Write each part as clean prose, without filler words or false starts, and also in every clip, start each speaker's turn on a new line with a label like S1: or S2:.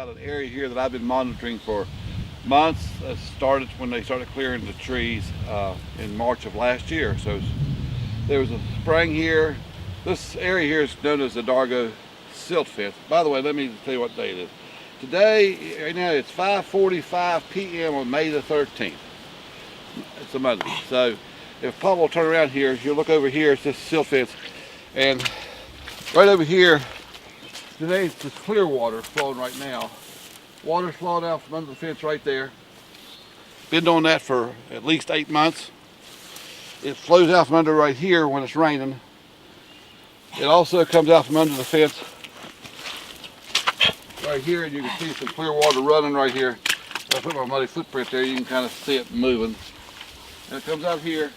S1: about an area here that I've been monitoring for months. It started when they started clearing the trees in March of last year. So there was a spring here. This area here is known as the Dargo Silt fence. By the way, let me tell you what day it is. Today, right now, it's 5:45 p.m. on May the 13th. It's a Monday. So if Paul will turn around here, you'll look over here, it's this silt fence. And right over here, today it's just clear water flowing right now. Water's flowing out from under the fence right there. Been doing that for at least 8 months. It flows out from under right here when it's raining. It also comes out from under the fence right here, and you can see some clear water running right here. I put my muddy footprint there, you can kind of see it moving. And it comes out here.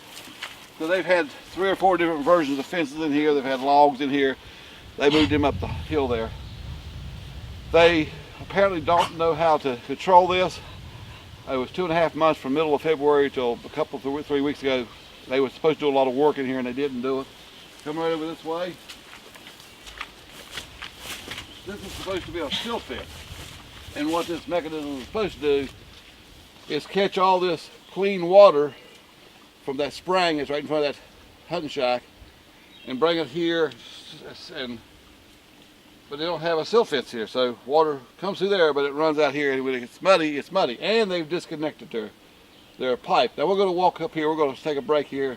S1: So they've had 3 or 4 different versions of fences in here. They've had logs in here. They moved them up the hill there. They apparently don't know how to control this. It was 2.5 months from middle of February till a couple, 3 weeks ago. They were supposed to do a lot of work in here and they didn't do it. Come right over this way. This is supposed to be a silt fence. And what this mechanism is supposed to do is catch all this clean water from that spring that's right in front of that hunting shack and bring it here. But they don't have a silt fence here, so water comes through there, but it runs out here, and when it's muddy, it's muddy. And they've disconnected their pipe. Now we're going to walk up here. We're going to take a break here.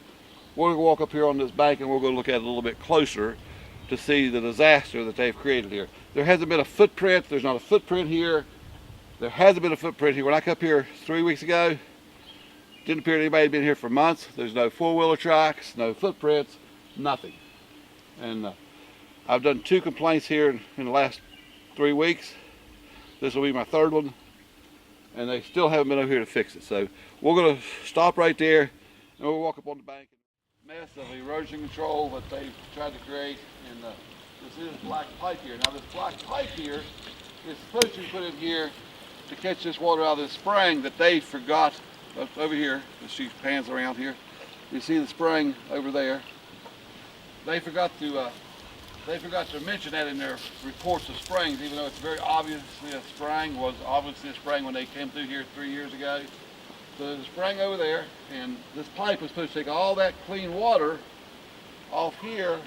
S1: We're going to walk up here on this bank, and we're going to look at it a little bit closer to see the disaster that they've created here. There hasn't been a footprint. There's not a footprint here. There hasn't been a footprint here. When I came up here 3 weeks ago, didn't appear anybody had been here for months. There's no four-wheeler tracks, no footprints, nothing. And I've done 2 complaints here in the last 3 weeks. This will be my 3rd one, and they still haven't been over here to fix it. So we're going to stop right there, and we'll walk up on the bank. Mess of erosion control that they've tried to create, and this is black pipe here. Now this black pipe here is supposed to be put in here to catch this water out of this spring that they forgot over here. As she pans around here, you see the spring over there. They forgot to mention that in their reports of springs, even though it's very obviously a spring, was obviously a spring when they came through here 3 years ago. So there's a spring over there, and this pipe is supposed to take all that clean water off here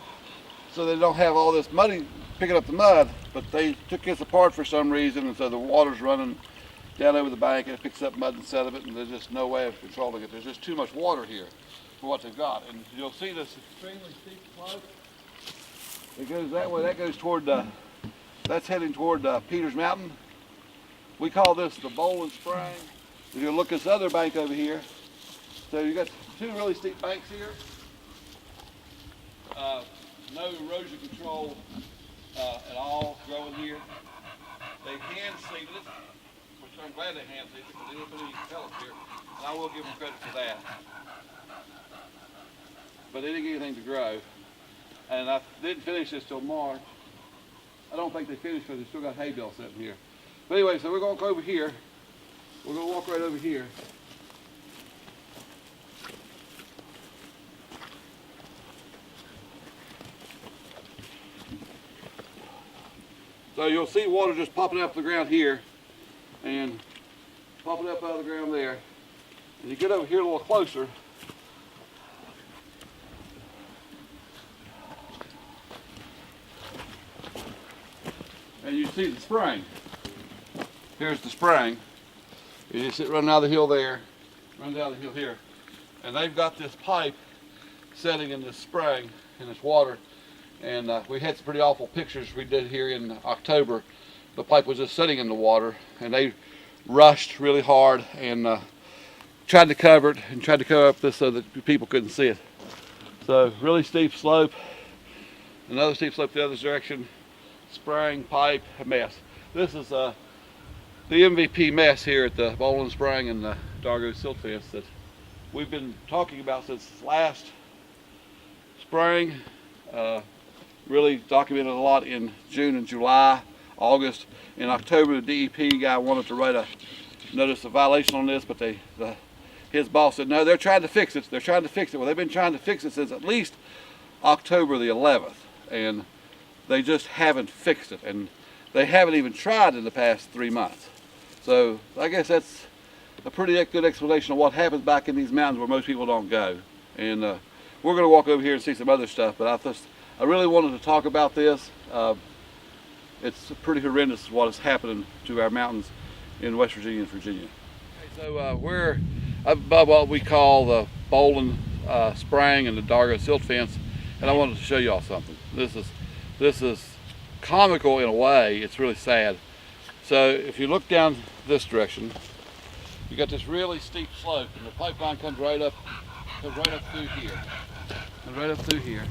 S1: so they don't have all this muddy picking up the mud, but they took this apart for some reason, and so the water's running down over the bank and it picks up mud and sediment, and there's just no way of controlling it. There's just too much water here for what they've got. And you'll see this extremely steep slope. It goes that way. That goes toward, that's heading toward Peters Mountain. We call this the Boland Spring. If you look at this other bank over here, so you got 2 really steep banks here. No erosion control at all growing here. They hand seeded it, which I'm glad they hand seeded it because they didn't put any pellets here, and I will give them credit for that. But they didn't get anything to grow. And I didn't finish this till March. I don't think they finished because they still got hay bales sitting here. But anyway, so we're going to go over here. We're going to walk right over here. So you'll see water just popping up the ground here and popping up out of the ground there. And you get over here a little closer. And you see the spring. Here's the spring. You just see it running out of the hill there, runs out of the hill here. And they've got this pipe setting in this spring, in this water. And we had some pretty awful pictures we did here in October. The pipe was just sitting in the water, and they rushed really hard and tried to cover it and tried to cover up this so that people couldn't see it. So really steep slope, another steep slope the other direction. Spring, pipe, a mess. This is the MVP mess here at the Boland Spring and the Dargo Silt fence that we've been talking about since last spring. Really documented a lot in June and July, August. In October, the DEP guy wanted to write a notice of violation on this, but his boss said, no, they're trying to fix it. They're trying to fix it. Well, they've been trying to fix it since at least October the 11th, and they just haven't fixed it. And they haven't even tried in the past 3 months. So I guess that's a pretty good explanation of what happens back in these mountains where most people don't go. And we're going to walk over here and see some other stuff, but I really wanted to talk about this. It's pretty horrendous what is happening to our mountains in West Virginia and Virginia. Okay, so we're above what we call the Boland Spring and the Dargo Silt fence, and I wanted to show y'all something. This is comical in a way. It's really sad. So if you look down this direction, you got this really steep slope, and the pipeline comes right up through here, and right up through here,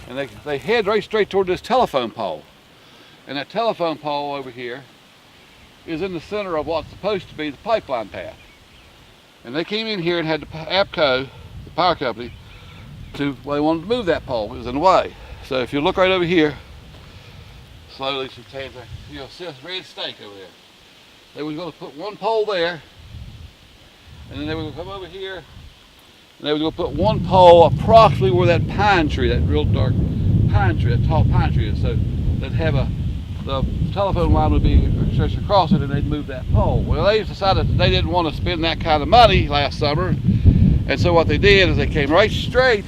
S1: and they head right straight toward this telephone pole. And that telephone pole over here is in the center of what's supposed to be the pipeline path. And they came in here and had the APCO, the power company, they wanted to move that pole. It was in the way. So if you look right over here, slowly, you'll see a red stake over there. They were going to put one pole there, and then they were going to come over here, and they were going to put one pole approximately where that pine tree, that real dark pine tree, that tall pine tree is. So they'd have the telephone line would be stretched across it, and they'd move that pole. Well, they decided that they didn't want to spend that kind of money last summer, and so what they did is they came right straight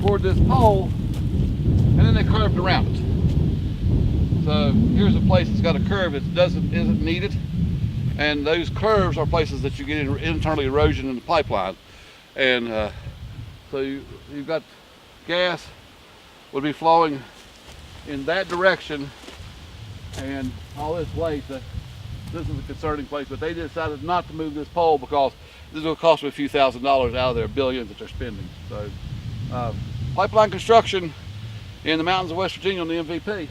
S1: toward this pole, and then they curved around it. So here's a place that's got a curve that isn't needed, and those curves are places that you get internal erosion in the pipeline. And so you've got gas would be flowing in that direction, and all this waste. This is a concerning place, but they decided not to move this pole because this is going to cost them a few $1,000s out of their billions that they're spending. So pipeline construction in the mountains of West Virginia on the MVP.